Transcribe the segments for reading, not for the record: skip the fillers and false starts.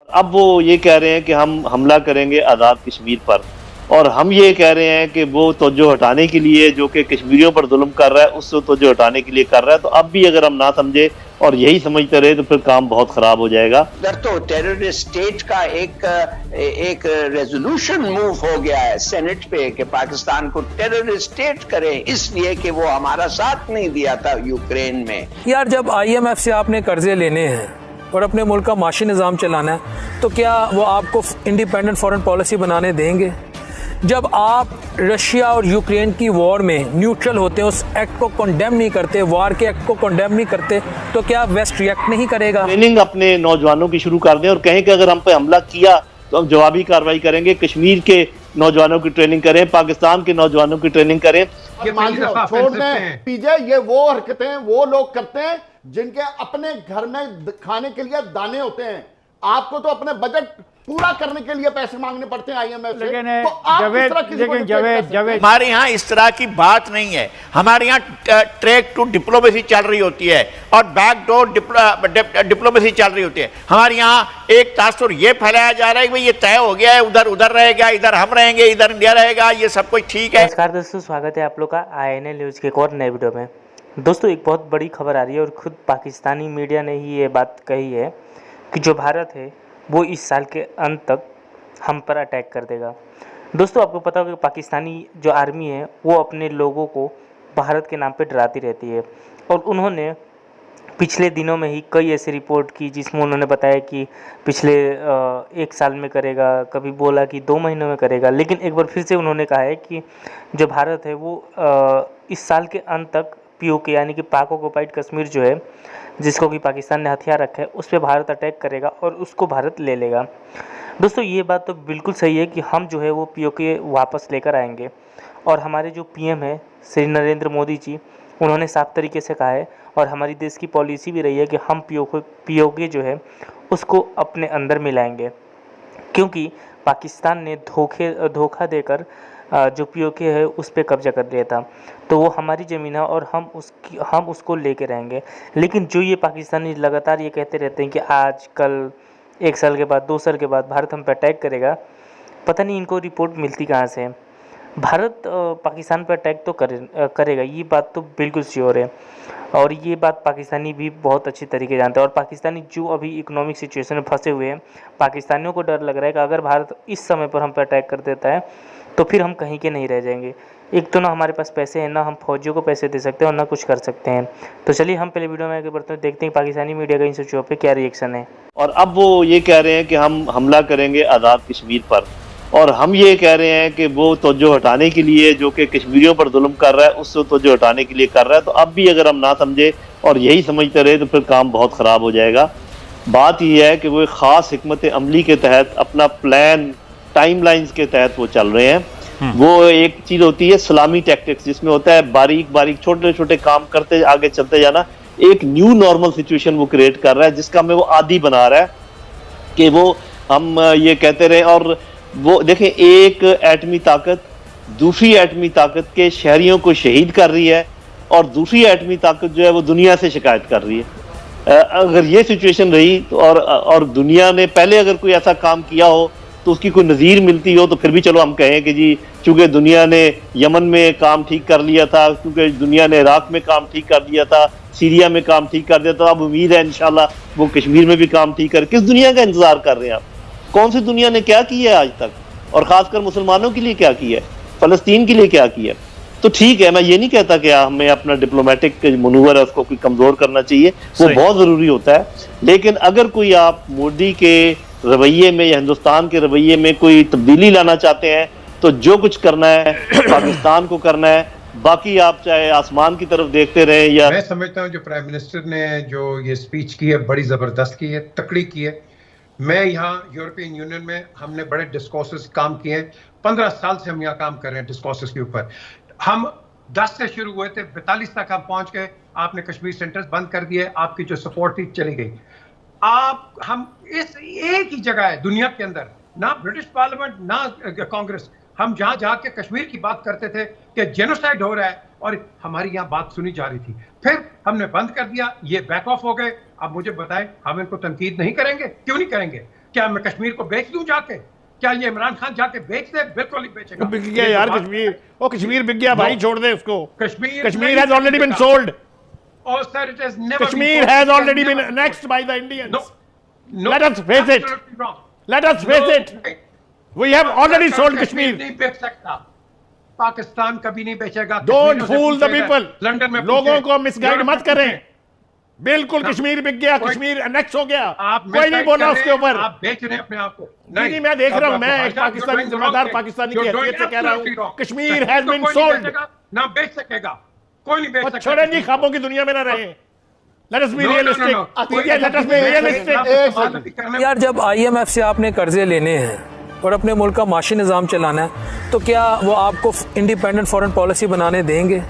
अब वो ये कह रहे हैं कि हम हमला करेंगे आज़ाद कश्मीर पर, और हम ये कह रहे हैं कि वो तवज्जो हटाने के लिए जो कि कश्मीरियों पर जुल्म कर रहा है उससे तवज्जो हटाने के लिए कर रहा है। तो अब भी अगर हम ना समझे और यही समझते रहे तो फिर काम बहुत खराब हो जाएगा। इधर तो टेररिस्ट स्टेट का एक रेजोल्यूशन मूव हो गया है सेनेट पे कि पाकिस्तान को टेररिस्ट स्टेट करें, इसलिए कि वो हमारा साथ नहीं दिया था यूक्रेन में। यार जब IMF से आपने कर्जे लेने हैं और अपने मुल्क का माशी निज़ाम चलाना है तो क्या वो आपको इंडिपेंडेंट फॉरेन पॉलिसी बनाने देंगे? जब आप रशिया और यूक्रेन की वॉर में न्यूट्रल होते हैं, उस एक्ट को कंडेम नहीं करते, वॉर के एक्ट को कंडेम नहीं करते, तो क्या वेस्ट रिएक्ट नहीं करेगा? ट्रेनिंग अपने नौजवानों की शुरू कर दें और कहें कि अगर हम पे हमला किया तो हम जवाबी कार्रवाई करेंगे। कश्मीर के नौजवानों की ट्रेनिंग करें, पाकिस्तान के नौजवानों की ट्रेनिंग करें। छोड़ दें पीजे, ये वो हरकतें वो लोग करते हैं जिनके अपने घर में खाने के लिए दाने होते हैं। आपको तो अपने बजट पूरा करने के लिए पैसे मांगने पड़ते हैं IMF से। तो आप जवेद हमारे यहाँ इस तरह की बात नहीं है। हमारे यहाँ ट्रैक टू डिप्लोमेसी चल रही होती है और बैक डोर डिप्लोमेसी चल रही होती है। हमारे यहाँ एक तासुर ये फैलाया जा रहा है कि भाई ये तय हो गया है, उधर उधर रहेगा, इधर हम रहेंगे, इधर इंडिया रहेगा, ये सब कुछ ठीक है। नमस्कार दोस्तों, स्वागत है आप लोग का INL न्यूज़ के एक और नए वीडियो में। दोस्तों एक बहुत बड़ी खबर आ रही है और खुद पाकिस्तानी मीडिया ने ही ये बात कही है कि जो भारत है वो इस साल के अंत तक हम पर अटैक कर देगा। दोस्तों आपको पता होगा कि पाकिस्तानी जो आर्मी है वो अपने लोगों को भारत के नाम पे डराती रहती है और उन्होंने पिछले दिनों में ही कई ऐसी रिपोर्ट की जिसमें उन्होंने बताया कि पिछले 1 साल में करेगा, कभी बोला कि 2 महीनों में करेगा, लेकिन एक बार फिर से उन्होंने कहा है कि जो भारत है वो इस साल के अंत तक POK यानी कि पाक ऑक्युपाइड कश्मीर जो है जिसको कि पाकिस्तान ने हथियार रखा है उस पर भारत अटैक करेगा और उसको भारत ले लेगा। दोस्तों ये बात तो बिल्कुल सही है कि हम जो है वो POK वापस लेकर आएंगे और हमारे जो PM है श्री नरेंद्र मोदी जी, उन्होंने साफ तरीके से कहा है और हमारी देश की पॉलिसी भी रही है कि हम POK जो है उसको अपने अंदर मिलाएंगे, क्योंकि पाकिस्तान ने धोखा देकर जो POK है उस पर कब्जा कर लिया था। तो वो हमारी ज़मीन है और हम उसको लेके रहेंगे। लेकिन जो ये पाकिस्तानी लगातार ये कहते रहते हैं कि आज कल 1 साल के बाद 2 साल के बाद भारत हम पे अटैक करेगा, पता नहीं इनको रिपोर्ट मिलती कहाँ से है। भारत पाकिस्तान पर अटैक तो करेगा, ये बात तो बिल्कुल श्योर है और ये बात पाकिस्तानी भी बहुत अच्छी तरीके जानते हैं। और पाकिस्तानी जो अभी इकोनॉमिक सिचुएशन में फंसे हुए हैं, पाकिस्तानियों को डर लग रहा है कि अगर भारत इस समय पर हम पर अटैक कर देता है तो फिर हम कहीं के नहीं रह जाएंगे। एक तो ना हमारे पास पैसे हैं, ना हम फौजियों को पैसे दे सकते हैं और ना कुछ कर सकते हैं। तो चलिए हम पहले वीडियो में आगे बढ़ते हैं, देखते हैं पाकिस्तानी मीडिया का इन चीज़ों पे क्या रिएक्शन है। और अब वो ये कह रहे हैं कि हम हमला करेंगे आज़ाद कश्मीर पर, और हम ये कह रहे हैं कि वो तवज्जो हटाने के लिए जो कि कश्मीरियों पर जुल्म कर रहा है उससे तवज्जो हटाने के लिए कर रहा है। तो अब भी अगर हम ना समझे और यही समझते रहे तो फिर काम बहुत ख़राब हो जाएगा। बात यह है कि वो एक ख़ास हिकमत अमली के तहत अपना प्लान टाइमलाइंस के तहत वो चल रहे हैं। वो एक चीज़ होती है सलामी टैक्टिक्स, जिसमें होता है बारीक बारीक छोटे छोटे काम करते आगे चलते जाना। एक न्यू नॉर्मल सिचुएशन वो क्रिएट कर रहा है जिसका हमें वो आदी बना रहा है कि वो हम ये कहते रहे। और वो देखें, एक एटमी ताकत दूसरी एटमी ताकत के शहरियों को शहीद कर रही है और दूसरी एटमी ताकत जो है वो दुनिया से शिकायत कर रही है। अगर ये सिचुएशन रही तो और दुनिया ने पहले अगर कोई ऐसा काम किया हो तो उसकी कोई नज़ीर मिलती हो तो फिर भी चलो हम कहें कि जी चूँकि दुनिया ने यमन में काम ठीक कर लिया था, क्योंकि दुनिया ने इराक में काम ठीक कर दिया था, सीरिया में काम ठीक कर दिया था, अब उम्मीद है इंशाल्लाह वो कश्मीर में भी काम ठीक कर। किस दुनिया का इंतज़ार कर रहे हैं आप? कौन सी दुनिया ने क्या किया है आज तक, और ख़ासकर मुसलमानों के लिए क्या किया है, फ़लस्तीन के लिए क्या किया है? तो ठीक है, मैं ये नहीं कहता कि हमें अपना डिप्लोमेटिक मनूवर है उसको कोई कमज़ोर करना चाहिए, वो बहुत ज़रूरी होता है। लेकिन अगर कोई आप मोदी के रवैये में या हिंदुस्तान के रवैये में कोई तब्दीली लाना चाहते हैं तो जो कुछ करना है पाकिस्तान को करना है, बाकी आप चाहे आसमान की तरफ देखते रहें। या मैं समझता हूँ जो प्राइम मिनिस्टर ने जो ये स्पीच की है बड़ी ज़बरदस्त की है, तकड़ी की है। मैं यहाँ यूरोपियन यूनियन में हमने बड़े डिस्कोर्सेस काम किए हैं, 15 साल से हम यहाँ काम कर रहे हैं डिस्कोर्सेस के ऊपर। हम 10 से शुरू हुए थे, 42 तक हम पहुँच गए। आपने कश्मीर सेंटर्स बंद कर दिए, आपकी जो सपोर्ट थी चली गई। हम इस एक ही जगह है दुनिया के अंदर, ना ब्रिटिश पार्लियामेंट ना कांग्रेस, हम जहां जाके कश्मीर की बात करते थे कि जेनोसाइड हो रहा है और हमारी यहाँ बात सुनी जा रही थी। फिर हमने बंद कर दिया, ये बैक ऑफ हो गए। अब मुझे बताएं, हम इनको तनकीद नहीं करेंगे? क्यों नहीं करेंगे? क्या मैं कश्मीर को बेच दूं जाके? क्या ये इमरान खान जाके बेच दे? बिल्कुल नहीं बेचेगा। बिक गया यार कश्मीर, वो कश्मीर बिक गया भाई, छोड़ दे उसको। Kashmir has already been sold. Oh, sir, it has never Kashmir been has sold. already been annexed by the Indians. No, Let us face it. absolutely wrong. Let us face it. We have already sold Kashmir. नहीं बेच सकता, पाकिस्तान कभी नहीं बेचेगा। Don't fool the people. London में लोगों को misguide मत करें। बिल्कुल कश्मीर बिक गया, कश्मीर अनेक्स हो गया, कोई नहीं बोला उसके ऊपर। आप बेच रहे हैं अपने आप को। नहीं, मैं देख रहा हूं, मैं एक पाकिस्तानी जिम्मेदार पाकिस्तानी की हैसियत से कह रहा हूं, कश्मीर हैज बीन सोल्ड। ना बेच सकेगा, कोई नहीं बेच सकता। छोड़े जी, ख्वाबों की दुनिया में ना रहे। Let us be realistic. Let us be realistic. यार, जब IMF से आपने कर्जे लेने हैं और अपने मुल्क का माशी निज़ाम चलाना है, तो क्या वो आपको इंडिपेंडेंट फॉरेन पॉलिसी बनाने देंगे?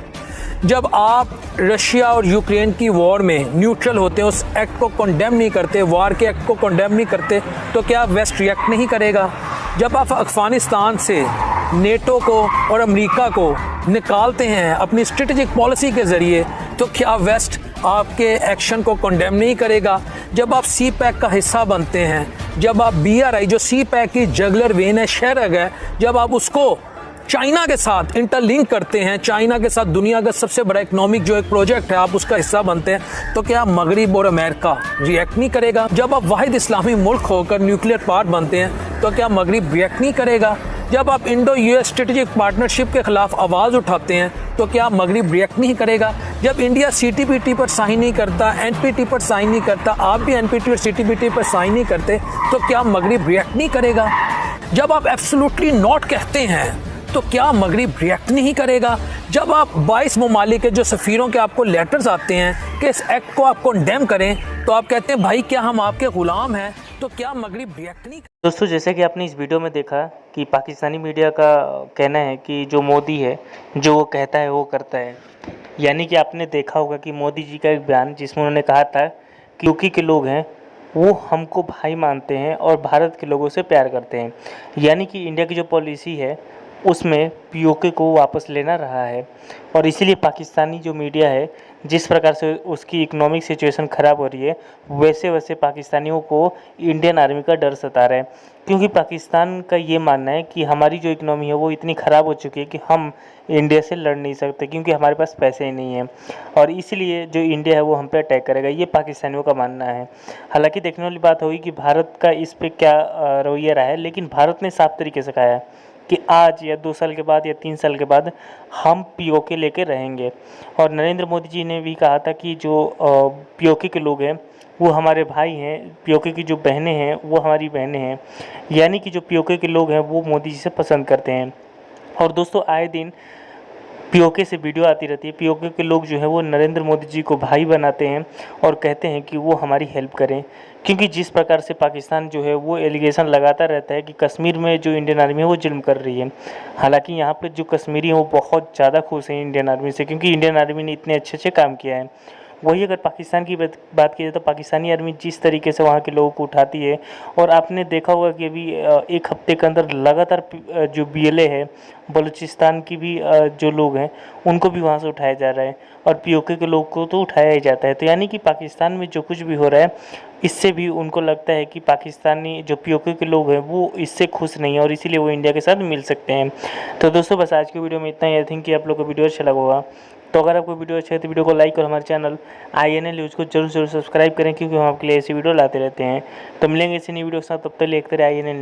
जब आप रशिया और यूक्रेन की वॉर में न्यूट्रल होते हैं, उस एक्ट को कंडेम नहीं करते, वॉर के एक्ट को कंडेम नहीं करते, तो क्या वेस्ट रिएक्ट नहीं करेगा? जब आप अफगानिस्तान से नेटो को और अमेरिका को निकालते हैं अपनी स्ट्रेटेजिक पॉलिसी के ज़रिए, तो क्या वेस्ट आपके एक्शन को कंडेम नहीं करेगा? जब आप सी पैक का हिस्सा बनते हैं, जब आप BRI जो सी पैक की जगलर वेन है, शेरग है, जब आप उसको चाइना के साथ इंटरलिंक करते हैं, चाइना के साथ दुनिया का सबसे बड़ा इकोनॉमिक जो एक प्रोजेक्ट है, आप उसका हिस्सा बनते हैं, तो क्या मगरिब और अमेरिका रिएक्ट नहीं करेगा? जब आप वाहिद इस्लामी मुल्क होकर न्यूक्लियर पार्ट बनते हैं, तो क्या मगरिब रिएक्ट नहीं करेगा? जब आप इंडो US स्ट्रेटेजिक पार्टनरशिप के खिलाफ आवाज़ उठाते हैं, तो क्या मगरिब रिएक्ट नहीं करेगा? जब इंडिया CTBT पर साइन नहीं करता, NPT पर साइन नहीं करता, आप भी NPT और CTBT पर साइन नहीं करते, तो क्या मगरिब रिएक्ट नहीं करेगा? जब आप एब्सोल्युटली नॉट कहते हैं, तो क्या मगरिब रिएक्ट नहीं करेगा? जब आप 22 ममालिक के जो सफ़ीरों के आपको लेटर्स आते हैं कि इस एक्ट को आप कंडेम करें, तो आप कहते हैं भाई क्या हम आपके ग़ुलाम हैं, तो क्या मगरिब रिएक्ट नहीं? दोस्तों, जैसे कि आपने इस वीडियो में देखा कि पाकिस्तानी मीडिया का कहना है कि जो मोदी है, जो वो कहता है वो करता है। यानी कि आपने देखा होगा कि मोदी जी का एक बयान जिसमें उन्होंने कहा था कि यूपी के लोग हैं वो हमको भाई मानते हैं और भारत के लोगों से प्यार करते हैं। यानी कि इंडिया की जो पॉलिसी है उसमें POK को वापस लेना रहा है, और इसीलिए पाकिस्तानी जो मीडिया है, जिस प्रकार से उसकी इकोनॉमिक सिचुएशन ख़राब हो रही है, वैसे वैसे पाकिस्तानियों को इंडियन आर्मी का डर सता रहा है। क्योंकि पाकिस्तान का ये मानना है कि हमारी जो इकोनॉमी है वो इतनी ख़राब हो चुकी है कि हम इंडिया से लड़ नहीं सकते, क्योंकि हमारे पास पैसे ही नहीं हैं, और इसलिए जो इंडिया है वो हम पे अटैक करेगा, ये पाकिस्तानियों का मानना है। हालांकि देखने वाली बात होगी कि भारत का इस पे क्या रवैया रहा है, लेकिन भारत ने साफ तरीके से कहा है कि आज या 2 साल के बाद या 3 साल के बाद हम POK लेके रहेंगे। और नरेंद्र मोदी जी ने भी कहा था कि जो POK के लोग हैं वो हमारे भाई हैं, POK की जो बहनें हैं वो हमारी बहनें हैं। यानी कि जो POK के लोग हैं वो मोदी जी से पसंद करते हैं। और दोस्तों, आए दिन POK से वीडियो आती रहती है। POK के लोग जो है वो नरेंद्र मोदी जी को भाई बनाते हैं और कहते हैं कि वो हमारी हेल्प करें, क्योंकि जिस प्रकार से पाकिस्तान जो है वो एलिगेशन लगाता रहता है कि कश्मीर में जो इंडियन आर्मी है वो जुल्म कर रही है। हालांकि यहाँ पे जो कश्मीरी हैं वो बहुत ज़्यादा खुश हैं इंडियन आर्मी से, क्योंकि इंडियन आर्मी ने इतने अच्छे काम किया है। वही अगर पाकिस्तान की बात की जाए तो पाकिस्तानी आर्मी जिस तरीके से वहाँ के लोगों को उठाती है, और आपने देखा होगा कि अभी 1 हफ्ते के अंदर लगातार जो BLA है, बलूचिस्तान की भी जो लोग हैं उनको भी वहाँ से उठाया जा रहा है, और POK के लोग को तो उठाया ही जाता है। तो यानी कि पाकिस्तान में जो कुछ भी हो रहा है, इससे भी उनको लगता है कि पाकिस्तानी जो POK के लोग हैं वो इससे खुश नहीं है, और इसीलिए वो इंडिया के साथ मिल सकते हैं। तो दोस्तों, बस आज की वीडियो में इतना ही। आई थिंक कि आप लोग को वीडियो अच्छा लगा होगा। तो अगर आपको वीडियो अच्छा है तो वीडियो को लाइक और हमारे चैनल INL न्यूज़ को जरूर सब्सक्राइब करें, क्योंकि हम आपके लिए ऐसी वीडियो लाते रहते हैं। तो मिलेंगे इसी नई वीडियो के साथ, तब तक देखते रहे INL।